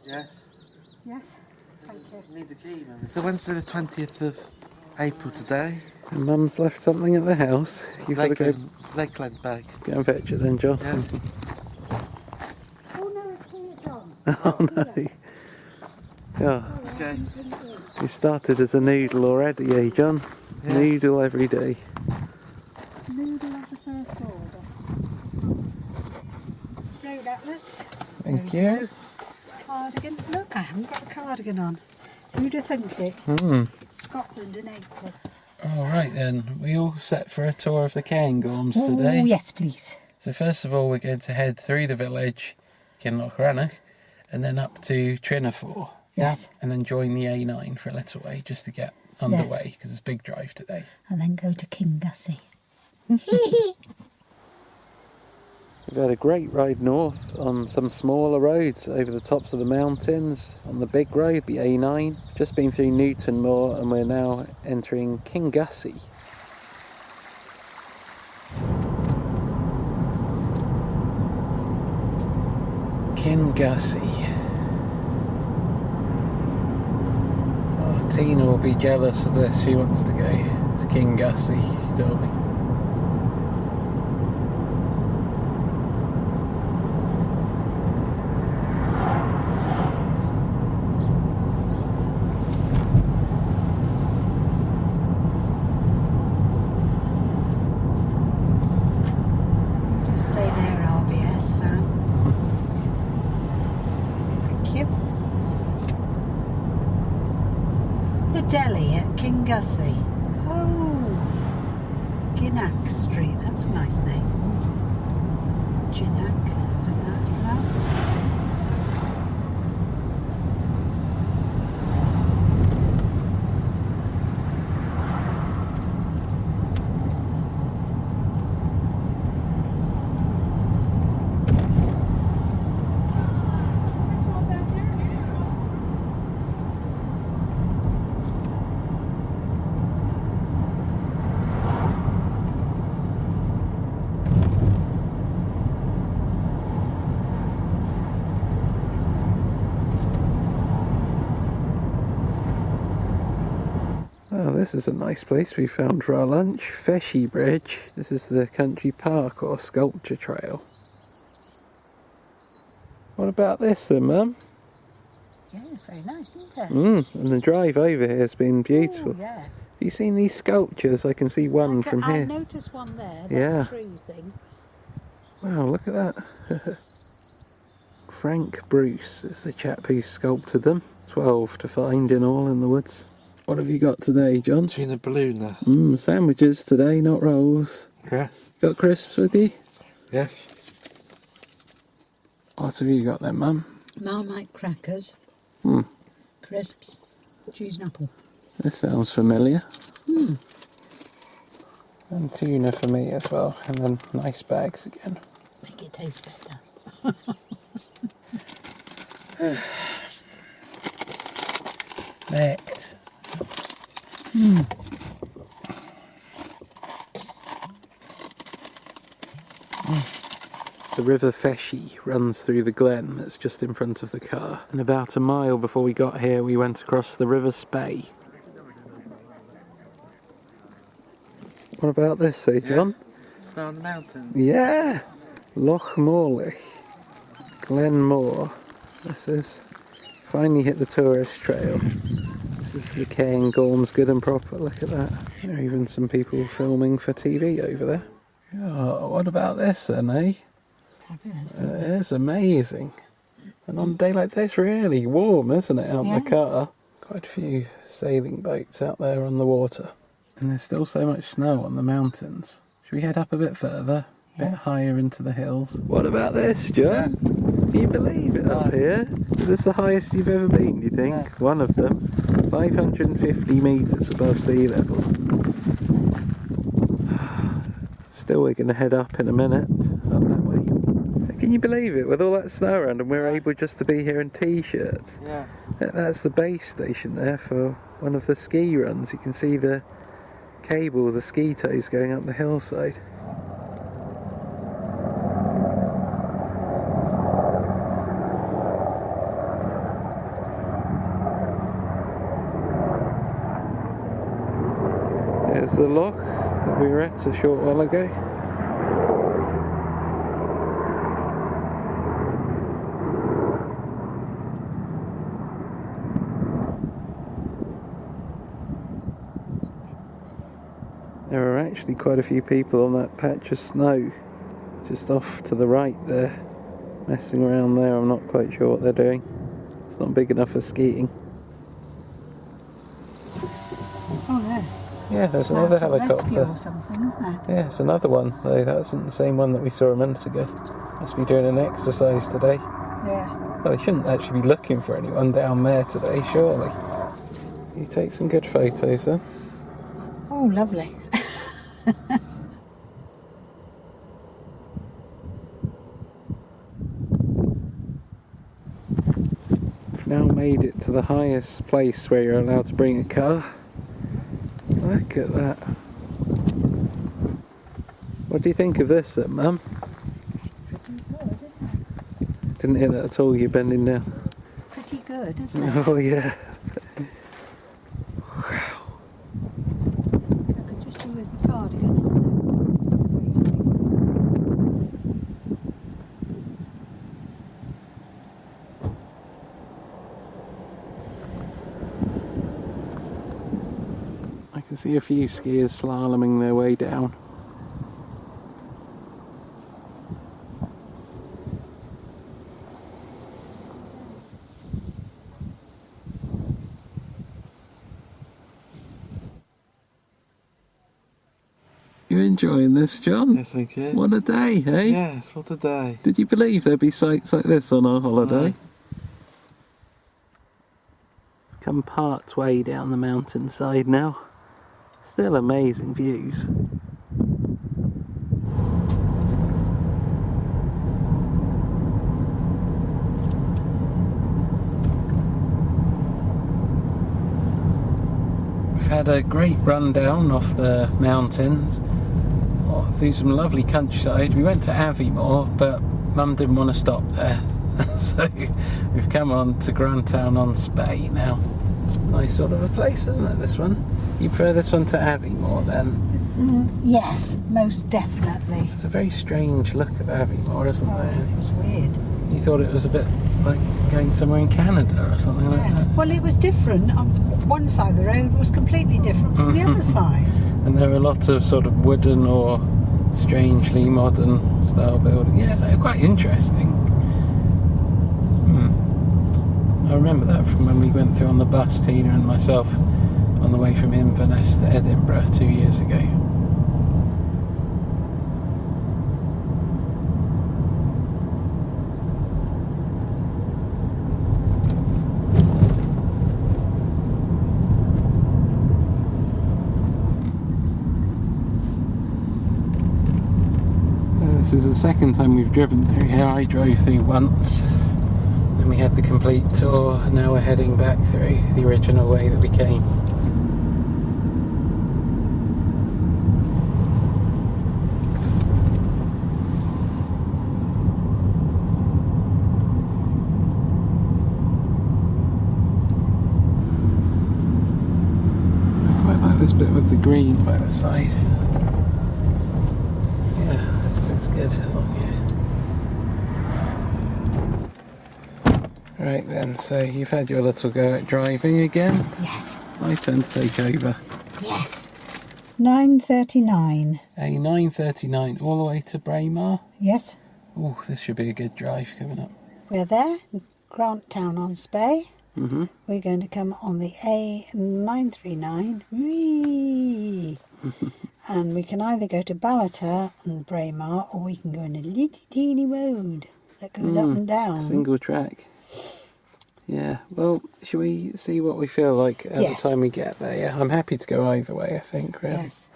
Yes. Yes, thank you. Need a key, man. So Wednesday the 20th of April today. And Mum's left something at the house. You've got to go... Leg length bag. Go and fetch it then, John. Yeah. Oh no, it's here, John. Oh no. Yeah. Okay. You started as a noodle already, eh, John? Yeah. Noodle every day. Noodle of the first order. Road atlas. Thank you. Cardigan. Look, I haven't got a cardigan on. Who'd have think it? Scotland in April. Alright then, we all set for a tour of the Cairngorms today. Oh yes, please. So first of all we're going to head through the village, Kenaclacher, and then up to Trinafore. Yes. And then join the A9 for a little way just to get underway because it's a big drive today. And then go to Kingussie. We've had a great ride north on some smaller roads over the tops of the mountains on the big road, the A9. Just been through Newton Moor and we're now entering Kingussie. Kingussie. Oh, Tina will be jealous of this. She wants to go to Kingussie, she told me. Deli at Kingussie. Oh, Ginnack Street. That's a nice name. Ginnack. I don't know how it's pronounced. Oh, this is a nice place we found for our lunch. Feshiebridge. This is the country park or sculpture trail. What about this then, Mum? Yeah, it's very nice, isn't it? And the drive over here has been beautiful. Ooh, yes. Have you seen these sculptures? I can see one from I here. noticed one there, Yeah. tree thing. Wow, look at that. Frank Bruce is the chap who sculpted them. 12 to find in all in the woods. What have you got today, John? Tuna balloon there. Sandwiches today, not rolls. Yeah. Got crisps with you? Yes. What have you got then, Mum? Marmite crackers. Crisps. Cheese and apple. This sounds familiar. And tuna for me as well. And then nice bags again. Make it taste better. Next. The River Feshie runs through the glen that's just in front of the car. And about a mile before we got here we went across the River Spey. What about this, eh, John? Snow on the mountains. Yeah! Loch Morlich. Glen Moor. This is... Finally hit the tourist trail. This is the Cairngorms good and proper, look at that. There are even some people filming for TV over there. Oh, what about this then, eh? It's fabulous, It isn't it? is amazing. And on a day like this, really warm, isn't it, out in the car? Quite a few sailing boats out there on the water. And there's still so much snow on the mountains. Should we head up a bit further? A bit higher into the hills? What about this, John? Yes. Can you believe it up here? Is this the highest you've ever been, do you think? Yes. One of them. 550 metres above sea level. Still, we're going to head up in a minute, up that way. Can you believe it? With all that snow around and we're able just to be here in t-shirts. Yeah. That's the base station there for one of the ski runs. You can see the cable, the ski tows going up the hillside. There's the loch that we were at a short while ago. There are actually quite a few people on that patch of snow just off to the right there, messing around there. I'm not quite sure what they're doing. It's not big enough for skiing. Oh, there. Yeah, there's another Mountain rescue helicopter. or something, isn't it? Yeah, it's another one, though that wasn't the same one that we saw a minute ago. Must be doing an exercise today. Yeah. Well, they shouldn't actually be looking for anyone down there today, surely. You take some good photos then. Oh, lovely. We've now made it to the highest place where you're allowed to bring a car. Look at that. What do you think of this then, Mum? Pretty good, isn't it? Didn't hear that at all, you're bending down. Pretty good, isn't it? Oh yeah. I could just do with the cardigan on there. I can see a few skiers slaloming their way down. You enjoying this, John? Yes, thank you. What a day, hey? Yes, what a day. Did you believe there'd be sights like this on our holiday? No. Come part way down the mountainside now. Still amazing views. We've had a great run down off the mountains, through some lovely countryside. We went to Aviemore, but Mum didn't want to stop there. So we've come on to Grantown-on-Spey now. Nice sort of a place, isn't it, this one? You prefer this one to Aviemore then? Yes, most definitely. It's a very strange look of Aviemore, isn't there? It was weird. You thought it was a bit like going somewhere in Canada or something like that. Well, it was different. One side of the road was completely different from the other side. And there were lots of sort of wooden or strangely modern style building. Yeah, they're quite interesting. I remember that from when we went through on the bus, Tina and myself, on the way from Inverness to Edinburgh 2 years ago. This is the second time we've driven through here. I drove through once, then we had the complete tour, and now we're heading back through the original way that we came. I quite like this bit with the green by the side. Yeah, this bit's good along here. Right then, so you've had your little go at driving again. Yes. My turn to take over. Yes. 9:39. A 9:39 all the way to Braemar. Yes. Oh, this should be a good drive coming up. We're there, Grantown-on-Spey. Mm-hmm. We're going to come on the A939. Whee! And we can either go to Ballater and Braemar, or we can go in a little teeny road that goes up and down. Single track. Yeah, well, shall we see what we feel like at Yes. the time we get there? Yeah, I'm happy to go either way, I think, really. Yes.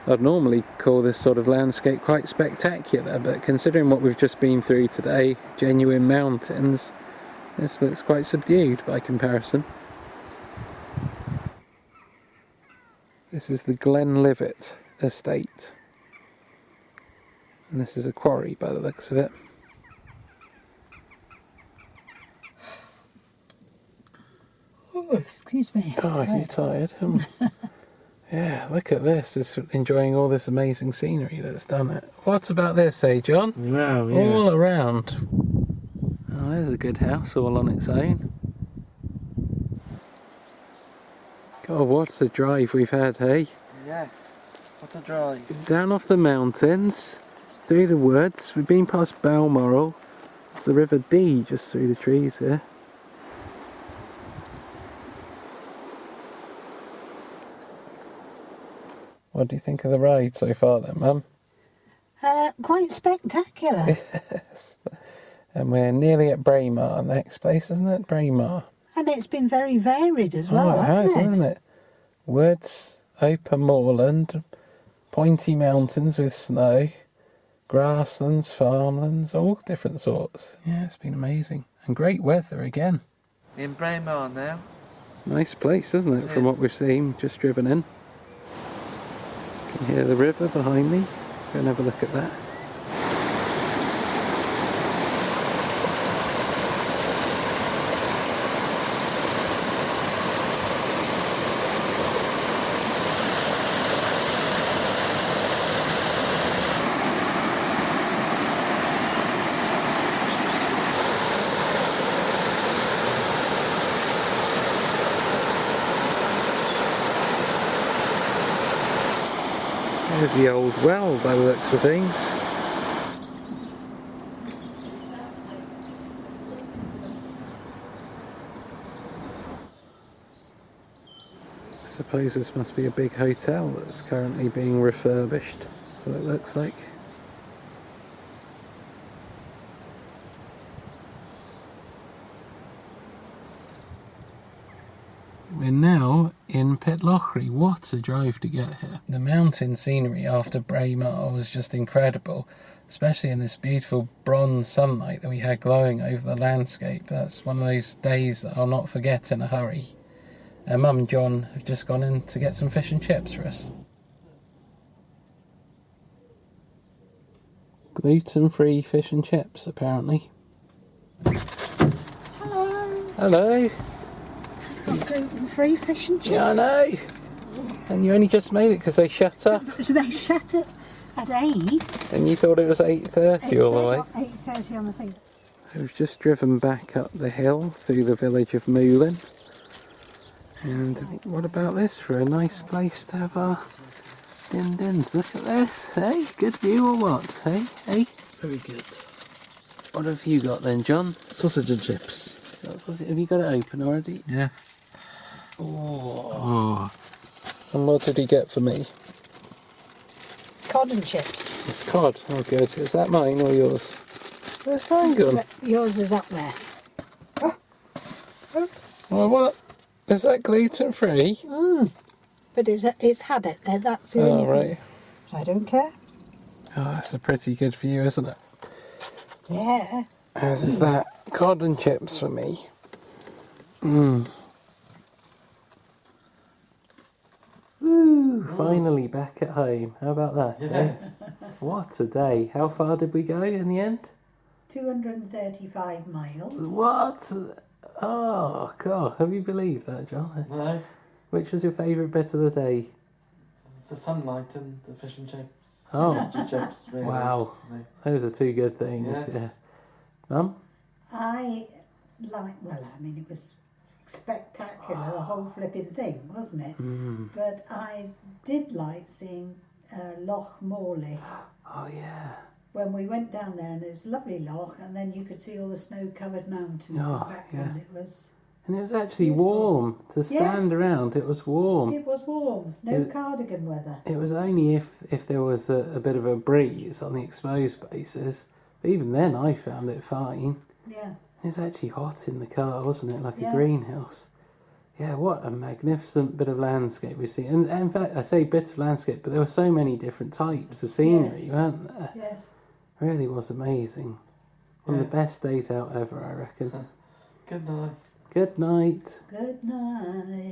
I'd normally call this sort of landscape quite spectacular, but considering what we've just been through today, genuine mountains, this looks quite subdued by comparison. This is the Glenlivet estate. And this is a quarry by the looks of it. Oh, excuse me. Oh, you're tired. Yeah, look at this. It's enjoying all this amazing scenery that's done it. What about this, eh, John? Wow, yeah. All around. Oh, there's a good house all on its own. God, what a drive we've had, hey? Yes. What a drive. Down off the mountains, through the woods. We've been past Balmoral. It's the River Dee just through the trees here. What do you think of the ride so far then, Mum? Quite spectacular. Yes. And we're nearly at Braemar, next place, isn't it? Braemar. And it's been very varied as well, hasn't it? Woods, open moorland, pointy mountains with snow, grasslands, farmlands, all different sorts. Yeah, it's been amazing. And great weather again. In Braemar now. Nice place, isn't it, It from what is. we've seen, just driven in. You can hear the river behind me. Go and have a look at that. There's the old well by the looks of things. I suppose this must be a big hotel that's currently being refurbished. That's what it looks like. We're now in Pitlochry. What a drive to get here. The mountain scenery after Braemar was just incredible, especially in this beautiful bronze sunlight that we had glowing over the landscape. That's one of those days that I'll not forget in a hurry. And Mum and John have just gone in to get some fish and chips for us. Gluten-free fish and chips, apparently. Hello. Hello. Got gluten-free fish and chips. Yeah, I know. And you only just made it because they shut up. So they shut it at 8. And you thought it was 8:30 all the way. 8:30 on the thing. We've just driven back up the hill through the village of Moulin. And what about this for a nice place to have our din-dins? Look at this, hey? Good view or what, hey? Hey? Very good. What have you got then, John? Sausage and chips. Have you got it open already? Yes. Oh. Oh. And what did he get for me? Cod and chips. It's cod. Oh, good. Is that mine or yours? Where's mine gone? Yours is up there. Well, what? Is that gluten-free? But it's had it there. That's the only Oh, right. thing. I don't care. Oh, that's a pretty good view, isn't it? Yeah. As is that. Cod and chips for me. Woo! Finally back at home. How about that, eh? What a day. How far did we go in the end? 235 miles. What? Oh, God. Have you believed that, John? No. Which was your favourite bit of the day? The sunlight and the fish and chips. Oh. Sausage and chips, really. Wow. Those are two good things. Yes. Yeah. Mum? I like, well, I mean, it was spectacular, the whole flipping thing, wasn't it? But I did like seeing Loch Morlich Oh, yeah. when we went down there, and it was a lovely loch, and then you could see all the snow-covered mountains in the Oh, background. yeah. It was And it was actually warm to stand Yes. around. It was warm. It was warm, no It- cardigan weather. It was only if there was a bit of a breeze on the exposed bases. But even then I found it fine. Yeah, It was actually hot in the car, wasn't it? Like Yes. a greenhouse. Yeah, what a magnificent bit of landscape we see. And in fact, I say bit of landscape, but there were so many different types of scenery, Yes. weren't there? yes. Really was amazing. One of the best days out ever, I reckon. Good night. Good night. Good night.